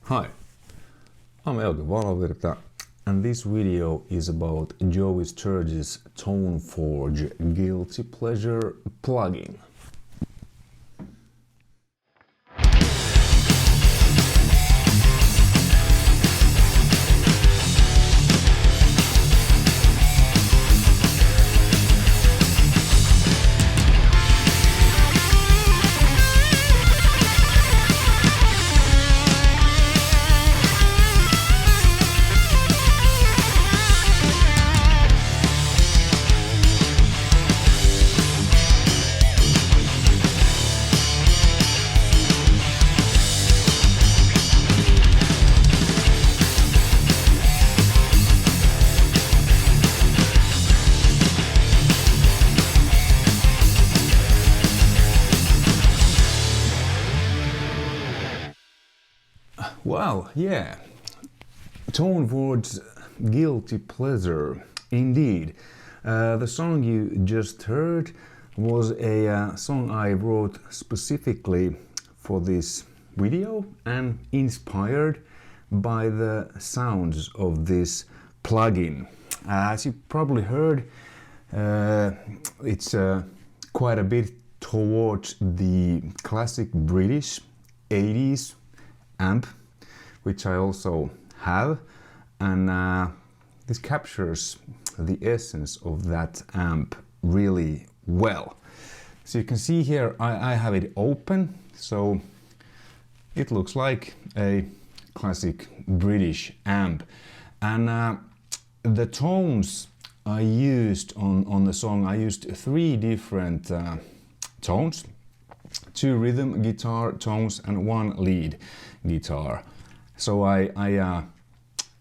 Hi, I'm Euge Valovirta, and this video is about Joey Sturgis Toneforge Guilty Pleasure plugin. Well, yeah, Toneforge's Guilty Pleasure, indeed. The song you just heard was a song I wrote specifically for this video and inspired by the sounds of this plugin. As you probably heard, it's quite a bit towards the classic British 80s amp, which I also have, and this captures the essence of that amp really well. So you can see here I have it open, so it looks like a classic British amp, and the tones I used on the song, I used three different tones, two rhythm guitar tones and one lead guitar. So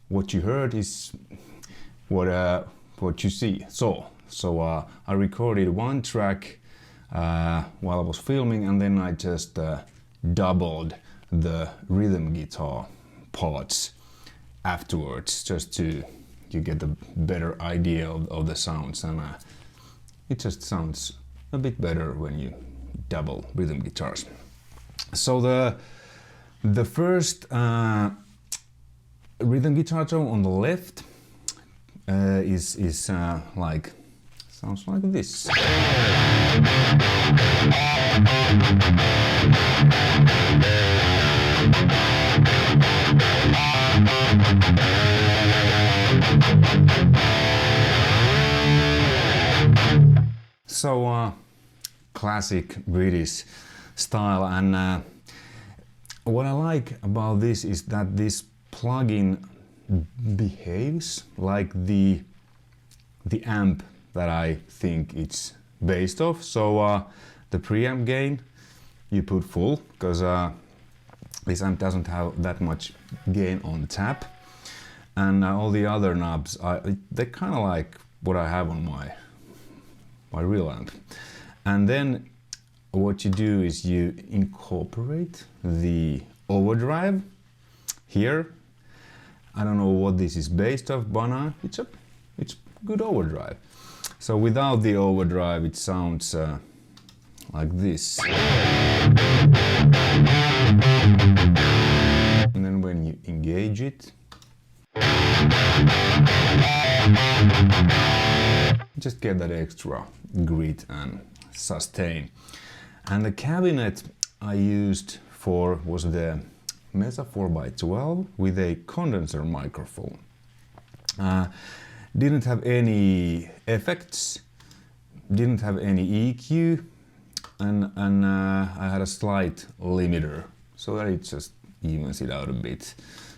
what you heard is what you saw. So I recorded one track while I was filming, and then I just doubled the rhythm guitar parts afterwards, just to get a better idea of the sounds, and it just sounds a bit better when you double rhythm guitars. So the first rhythm guitar tone on the left is like, sounds like this. So classic British style, and what I like about this is that this plugin behaves like the amp that I think it's based off. So the preamp gain you put full, because this amp doesn't have that much gain on tap, and all the other knobs they're kind of like what I have on my real amp. And then what you do is you incorporate the overdrive here. I don't know what this is based off, but it's good overdrive. So without the overdrive, it sounds like this. And then when you engage it, just get that extra grit and sustain. And the cabinet I used was the Mesa 4x12 with a condenser microphone. Didn't have any effects, didn't have any EQ, and I had a slight limiter so that it just evens it out a bit.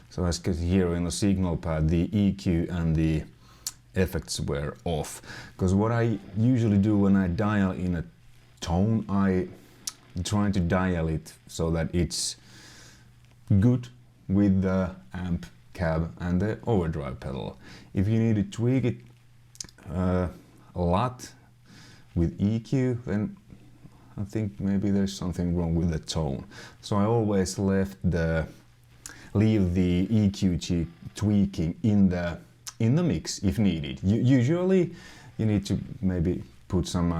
So as you can hear in the signal pad, the EQ and the effects were off. Because what I usually do when I dial in a tone, I'm trying to dial it so that it's good with the amp cab and the overdrive pedal. If you need to tweak it a lot with EQ, then I think maybe there's something wrong with the tone. So I always leave the EQ tweaking in the mix if needed. Usually you need to maybe put some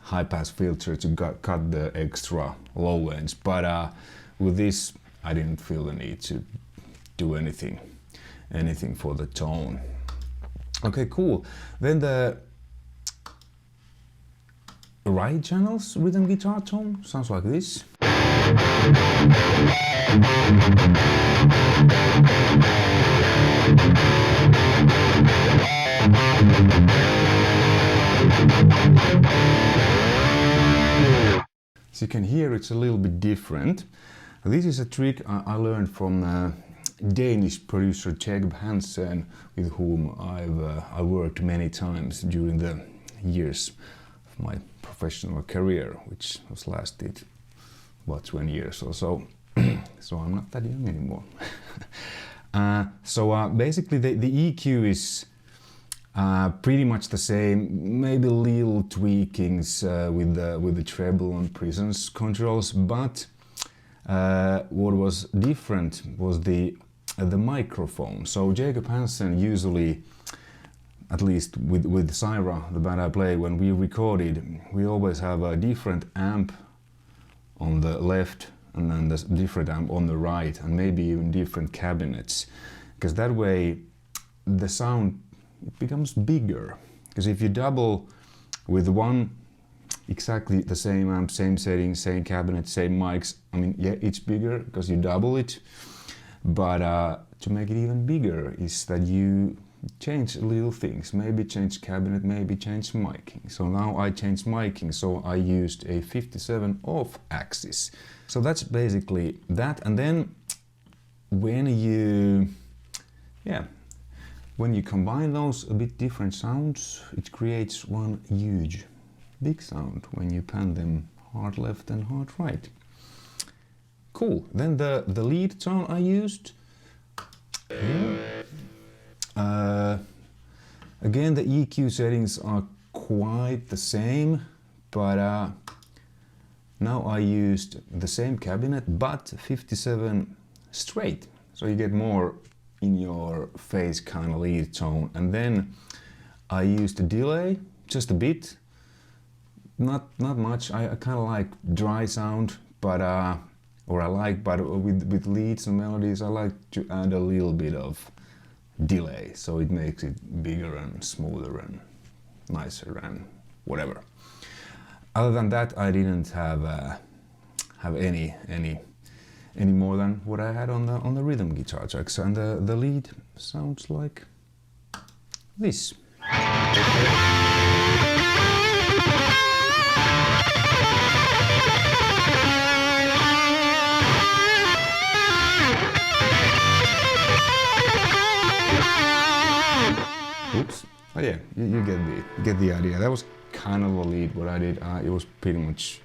high-pass filter to cut the extra low ends, but with this I didn't feel the need to do anything for the tone. Okay, cool. Then the right channel's rhythm guitar tone sounds like this. As you can hear, it's a little bit different. This is a trick I learned from Danish producer Henson, with whom I worked many times during the years of my professional career, which was lasted about 20 years or so. So I'm not that young anymore. Basically the EQ is pretty much the same, maybe little tweakings with the treble and presence controls, but what was different was the microphone. So Jacob Henson usually, at least with Syra, the band I play, when we recorded, we always have a different amp on the left and then the different amp on the right, and maybe even different cabinets, because that way the sound becomes bigger. Because if you double with one exactly the same amp, same settings, same cabinet, same mics, I mean, yeah, it's bigger because you double it, but to make it even bigger is that you change little things, maybe change cabinet, maybe change miking. So now I changed miking, so I used a 57 off axis. So that's basically that. And then when you combine those a bit different sounds, it creates one huge big sound when you pan them hard left and hard right. Cool. Then the lead tone I used here. Again, the EQ settings are quite the same, but now I used the same cabinet but 57 straight, so you get more in your face kind of lead tone. And then I used a delay, just a bit, not much. I kind of like dry sound, but with leads and melodies I like to add a little bit of delay, so it makes it bigger and smoother and nicer and whatever. Other than that, I didn't have any more than what I had on the rhythm guitar tracks, and the lead sounds like this. Oops. Oh yeah, you get the idea. That was kind of a lead what I did. It was pretty much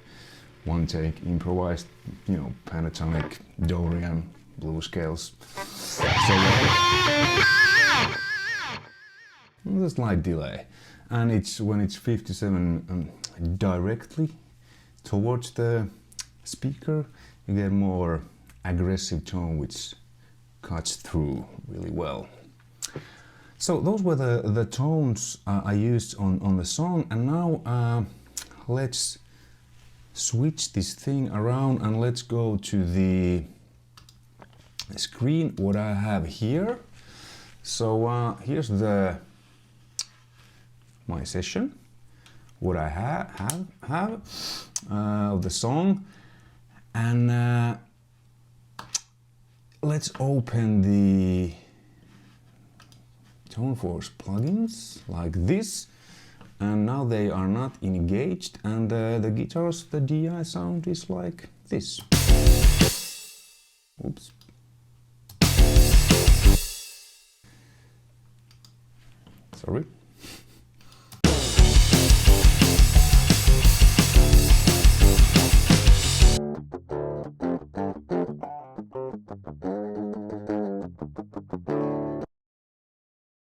one take, improvised, you know, pentatonic, Dorian, blues scales. So there's a slight delay, and it's when it's 57 directly towards the speaker, you get more aggressive tone which cuts through really well. So those were the tones I used on the song, and now let's switch this thing around and let's go to the screen what I have here. So here's my session, what I have of the song, and let's open the Toneforge plugins like this, and now they are not engaged, and the guitars, the DI sound is like this. Oops. Sorry.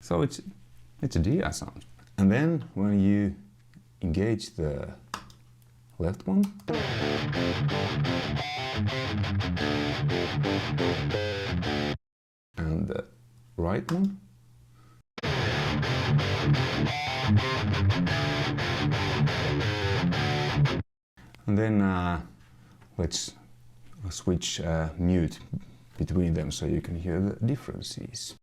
So it's a DI sound. And then when you engage the left one, and the right one, and then let's switch mute between them so you can hear the differences.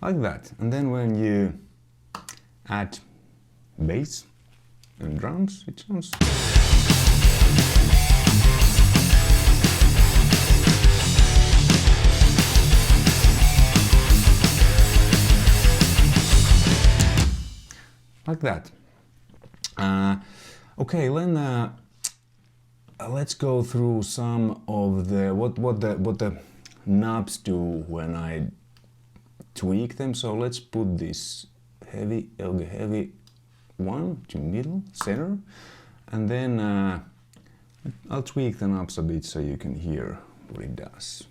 Like that. And then when you add bass and drums, it sounds like that. Okay, then let's go through some of the what the knobs do when I tweak them. So let's put this heavy Euge heavy one to middle center, and then I'll tweak the knobs a bit so you can hear what it does.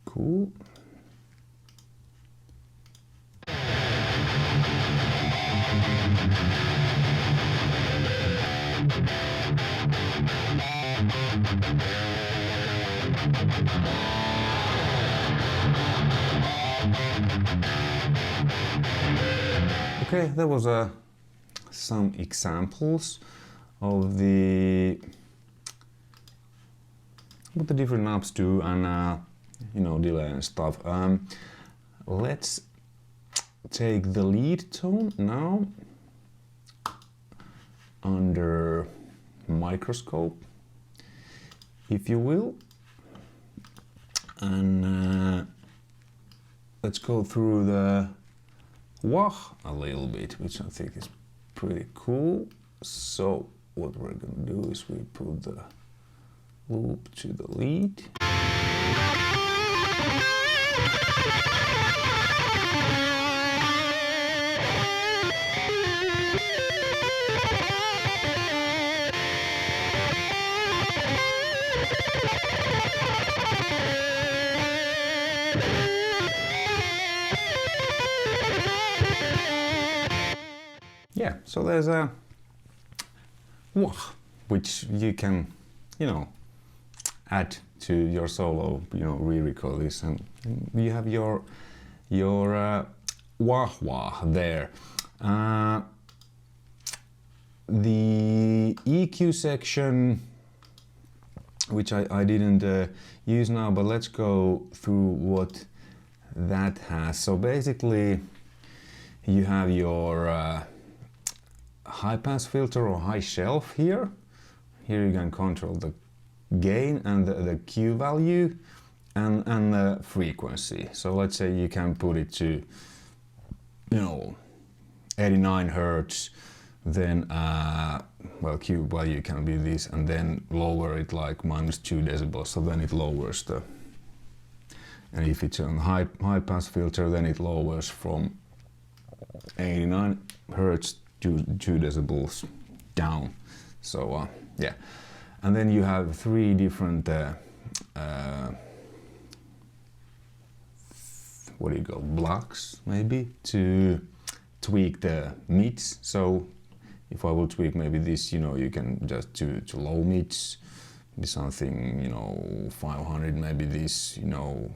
Cool. Okay, that was some examples of what the different knobs do and you know, delay and stuff. Let's take the lead tone now under microscope, if you will, and let's go through the wah a little bit, which I think is pretty cool. So what we're gonna do is we put the loop to the lead. Yeah, so there's a wah, which you can, you know, add to your solo, you know, re-record this, and you have your wah wah there. The EQ section, which I didn't use now, but let's go through what that has. So basically, you have your high pass filter or high shelf here. Here you can control the gain and the Q value and the frequency. So let's say you can put it to, you know, 89 Hertz, then well, Q value can be this, and then lower it like -2 decibels, so then it lowers the, and if it's on high pass filter, then it lowers from 89 Hertz to 2 decibels down. So yeah, and then you have 3 different what do you call, blocks maybe to tweak the mids. So if I will tweak maybe this, you know, you can just to low mids, something, you know, 500, maybe this, you know,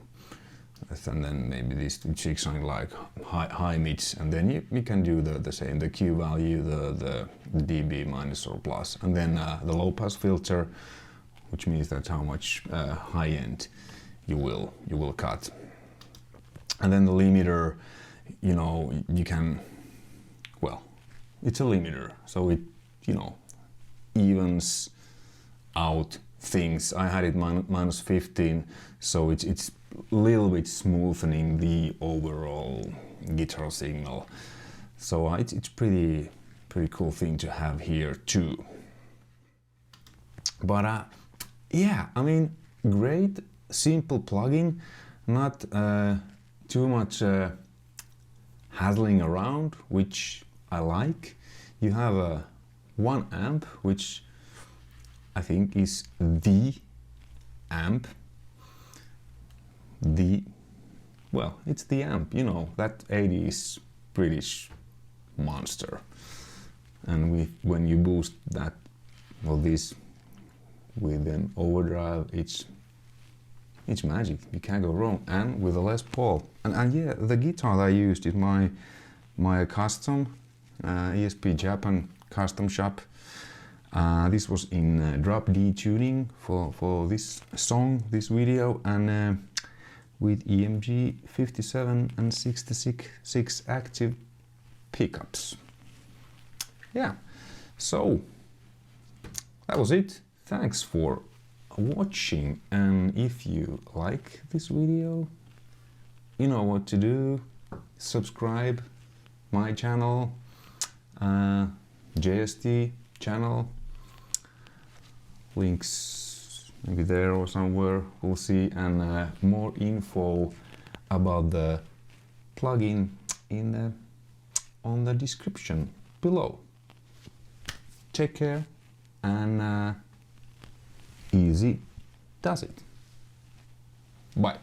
and then maybe this something like high mids, and then you can do the same, the Q value, the dB minus or plus, and then the low pass filter, which means that how much high end you will cut, and then the limiter, you know, you can, well, it's a limiter, so it, you know, evens out things. I had it minus 15, so it's a little bit smoothing the overall guitar signal. So it's pretty cool thing to have here too. But yeah, I mean, great simple plugin, not too much hassling around, which I like. You have one amp, which I think is the amp. Well, it's the amp, you know, that 80s British monster. And when you boost that, well, this with an overdrive, it's magic. You can't go wrong. And with a Les Paul. And yeah, the guitar that I used is my custom ESP Japan custom shop. This was in drop D tuning for this song, this video, and with EMG 57 and 66 active pickups. Yeah, so that was it. Thanks for watching, and if you like this video, you know what to do. Subscribe my channel, JST channel, links maybe there or somewhere, we'll see, and more info about the plugin on the description below. Take care, and easy does it. Bye.